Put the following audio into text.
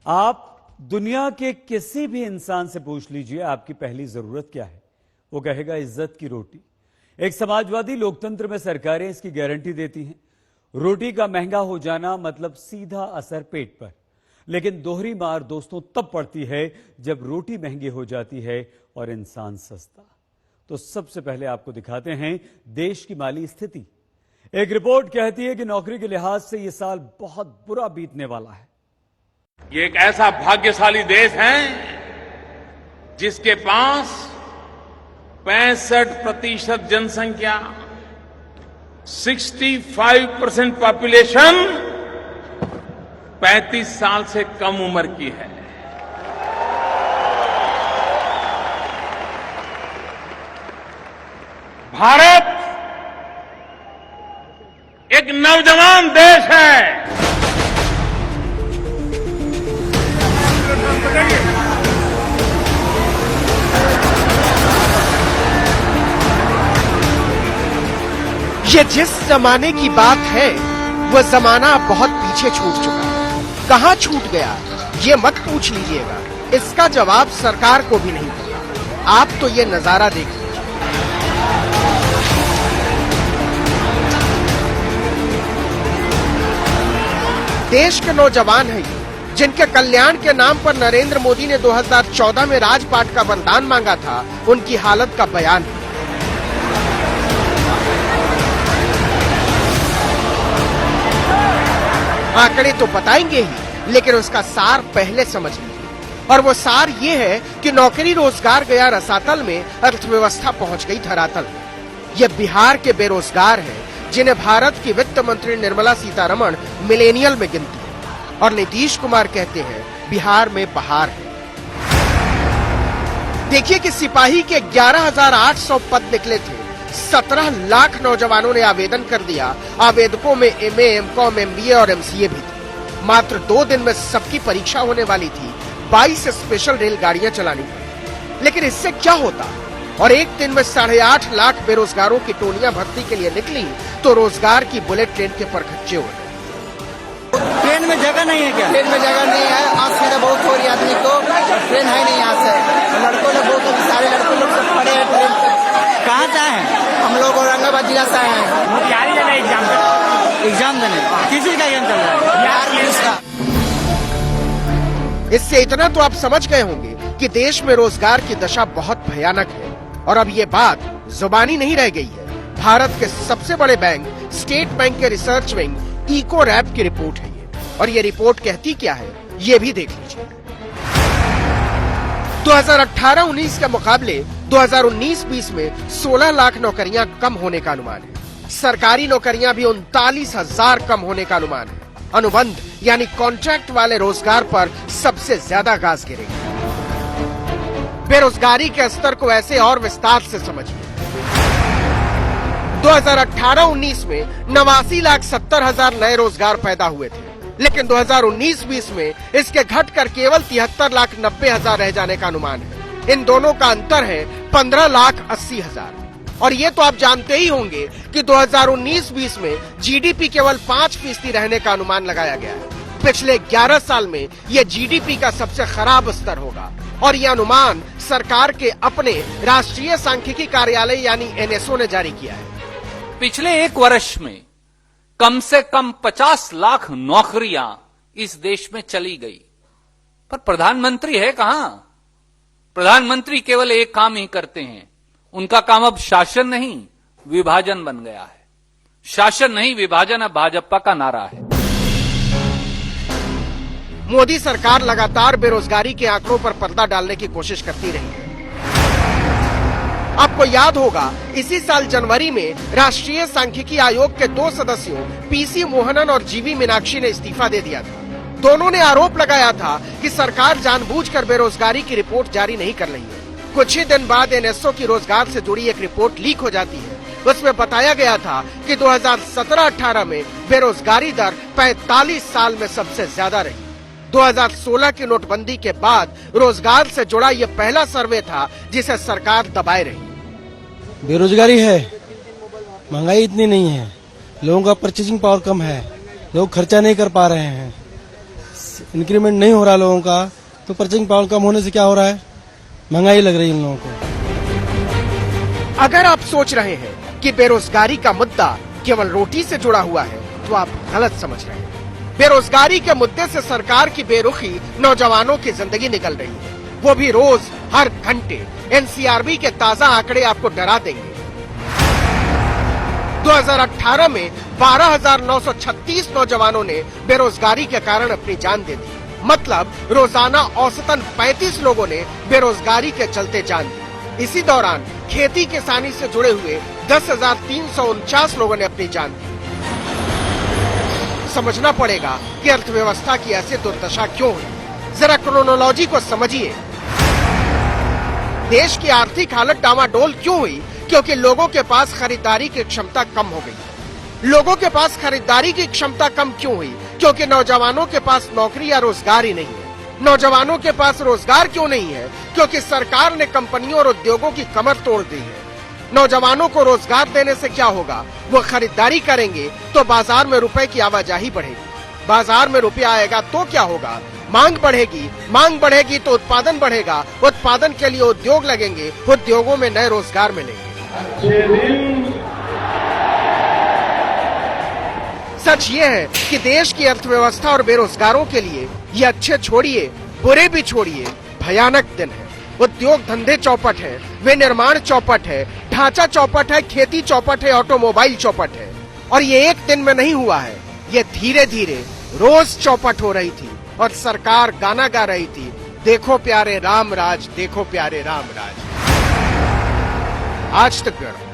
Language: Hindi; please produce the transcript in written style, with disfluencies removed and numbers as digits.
आप दुनिया के किसी भी इंसान से पूछ लीजिए आपकी पहली जरूरत क्या है, वो कहेगा इज्जत की रोटी। एक समाजवादी लोकतंत्र में सरकारें इसकी गारंटी देती हैं। रोटी का महंगा हो जाना मतलब सीधा असर पेट पर, लेकिन दोहरी मार दोस्तों तब पड़ती है जब रोटी महंगी हो जाती है और इंसान सस्ता। तो सबसे पहले आपको दिखाते हैं देश की माली स्थिति। एक रिपोर्ट कहती है कि नौकरी के लिहाज से यह साल बहुत बुरा बीतने वाला है। ये एक ऐसा भाग्यशाली देश है जिसके पास 65% जनसंख्या, 65% पॉपुलेशन 35 साल से कम उम्र की है। भारत एक नौजवान देश है। ये जिस जमाने की बात है वो जमाना बहुत पीछे छूट चुका है। कहाँ छूट गया ये मत पूछ लीजिएगा, इसका जवाब सरकार को भी नहीं पता। आप तो ये नजारा देख लीजिए। देश के नौजवान हैं ये, जिनके कल्याण के नाम पर नरेंद्र मोदी ने 2014 में राजपाट का वरदान मांगा था, उनकी हालत का बयान है। आंकड़े तो बताएंगे ही, लेकिन उसका सार पहले समझ लीजिए। और वो सार ये है कि नौकरी रोजगार गया रसातल में, अर्थव्यवस्था पहुंच गई धरातल में। ये बिहार के बेरोजगार हैं, जिन्हें भारत की वित्त मंत्री निर्मला सीतारमण मिलेनियल में गिनती है, और नीतीश कुमार कहते हैं बिहार में बहार है। देखिए कि सिपाही के 11,800 पद निकले थे। 17 लाख नौजवानों ने आवेदन कर दिया। आवेदकों में MA, MCOM, MBA और MCA भी थे। मात्र 2 दिन में सबकी परीक्षा होने वाली थी। 22 स्पेशल रेलगाड़ियां चलानी पड़ी। लेकिन इससे क्या होता? और एक दिन में 8.5 लाख बेरोजगारों की टोलियां भर्ती के लिए निकली तो रोजगार की बुलेट ट्रेन के परखच्चे उड़े। ट्रेन में जगह नहीं है क्या? ट्रेन में जगह नहीं है। असुविधा बहुत हो रही है आदमी को। ट्रेन है नहीं यहाँ से। लड़कों लोग बहुत सारे लड़कों लोग सब खड़े हैं ट्रेन पर। कहाँ से आए हैं? हम लोग औरंगाबाद जिला से आए हैं। तैयारी देना एग्जाम देने। किस चीज का एग्जाम चल रहा है? बिहार पुलिस का। इससे इतना तो आप समझ गए होंगे कि देश में रोजगार की दशा बहुत भयानक है। और अब ये बात जुबानी नहीं रह गई है। भारत के सबसे बड़े बैंक स्टेट बैंक के रिसर्च विंग इको रैप की रिपोर्ट है ये। और ये रिपोर्ट कहती क्या है ये भी देख लीजिए। 2018-19 के मुकाबले 2019-20 में 16 लाख नौकरियां कम होने का अनुमान है। सरकारी नौकरियां भी 39,000 कम होने का अनुमान है। अनुबंध यानी कॉन्ट्रैक्ट वाले रोजगार पर सबसे ज्यादा गाज गिरेगी। बेरोजगारी के स्तर को ऐसे और विस्तार से समझिए। 2018-19 में 89,70,000 नए रोजगार पैदा हुए थे, लेकिन 2019-20 में इसके घटकर केवल 73,90,000 रह जाने का अनुमान है। इन दोनों का अंतर है 15,80,000। और ये तो आप जानते ही होंगे कि 2019-20 में GDP केवल 5% रहने का अनुमान लगाया गया है। पिछले 11 साल में यह GDP का सबसे खराब स्तर होगा। और यह अनुमान सरकार के अपने राष्ट्रीय सांख्यिकी कार्यालय यानी NSO ने जारी किया है। पिछले 1 वर्ष में कम से कम 50 लाख नौकरियां इस देश में चली गई, पर प्रधानमंत्री है कहां? प्रधानमंत्री केवल एक काम ही करते हैं। उनका काम अब शासन नहीं विभाजन बन गया है। शासन नहीं विभाजन अब भाजपा का नारा है। मोदी सरकार लगातार बेरोजगारी के आंकड़ों पर पर्दा डालने की कोशिश करती रही है। आपको याद होगा इसी साल जनवरी में राष्ट्रीय सांख्यिकी आयोग के 2 सदस्यों PC मोहनन और GV मीनाक्षी ने इस्तीफा दे दिया था। दोनों ने आरोप लगाया था कि सरकार जानबूझकर बेरोजगारी की रिपोर्ट जारी नहीं कर रही है। कुछ ही दिन बाद NSO की रोजगार से जुड़ी एक रिपोर्ट लीक हो जाती है। उसमें बताया गया था कि 2017-18 में बेरोजगारी दर 45 साल में सबसे ज्यादा रही। 2016 की नोटबंदी के बाद रोजगार से जुड़ा यह पहला सर्वे था जिसे सरकार दबाए रही। बेरोजगारी है, महंगाई इतनी नहीं है, लोगों का परचेजिंग पावर कम है, लोग खर्चा नहीं कर पा रहे हैं, इंक्रीमेंट नहीं हो रहा लोगों का, तो परचेजिंग पावर कम होने से क्या हो रहा है, महंगाई लग रही है इन लोगों को। अगर आप सोच रहे हैं कि बेरोजगारी का मुद्दा केवल रोटी से जुड़ा हुआ है, तो आप गलत समझ रहे हैं। बेरोजगारी के मुद्दे से सरकार की बेरुखी नौजवानों की जिंदगी निकल रही है, वो भी रोज हर घंटे। एनसीआरबी के ताजा आंकड़े आपको डरा देंगे। 2018 में 12,936 नौजवानों ने बेरोजगारी के कारण अपनी जान दे दी। मतलब रोजाना औसतन 35 लोगों ने बेरोजगारी के चलते जान दी। इसी दौरान खेती किसानी से जुड़े हुए 10,349 लोगों ने अपनी जान दी। समझना पड़ेगा कि अर्थव्यवस्था की ऐसी दुर्दशा क्यों हुई। जरा क्रोनोलॉजी को समझिए। देश की आर्थिक हालत डामाडोल क्यों हुई? क्योंकि लोगों के पास खरीदारी की क्षमता कम हो गई। लोगों के पास खरीदारी की क्षमता कम क्यों हुई? क्योंकि नौजवानों के पास नौकरी या रोजगार ही नहीं है। नौजवानों के पास रोजगार क्यों नहीं है? क्योंकि सरकार ने कंपनियों और उद्योगों की कमर तोड़ दी है। नौजवानों को रोजगार देने से क्या होगा? वो खरीदारी करेंगे तो बाजार में रुपए की आवाजाही बढ़ेगी। बाजार में रुपया आएगा तो क्या होगा? मांग बढ़ेगी। मांग बढ़ेगी तो उत्पादन बढ़ेगा। उत्पादन के लिए उद्योग लगेंगे। उद्योगों में नए रोजगार मिलेंगे। सच ये है कि देश की अर्थव्यवस्था और बेरोजगारों के लिए ये अच्छे छोड़िए, बुरे भी छोड़िए, भयानक दिन है। उद्योग धंधे चौपट है, विनिर्माण चौपट है, ढांचा चौपट है, खेती चौपट है, ऑटोमोबाइल चौपट है। और ये एक दिन में नहीं हुआ है, ये धीरे धीरे रोज चौपट हो रही थी और सरकार गाना गा रही थी, देखो प्यारे राम राज, देखो प्यारे राम राज। आज तक ब्यूरो।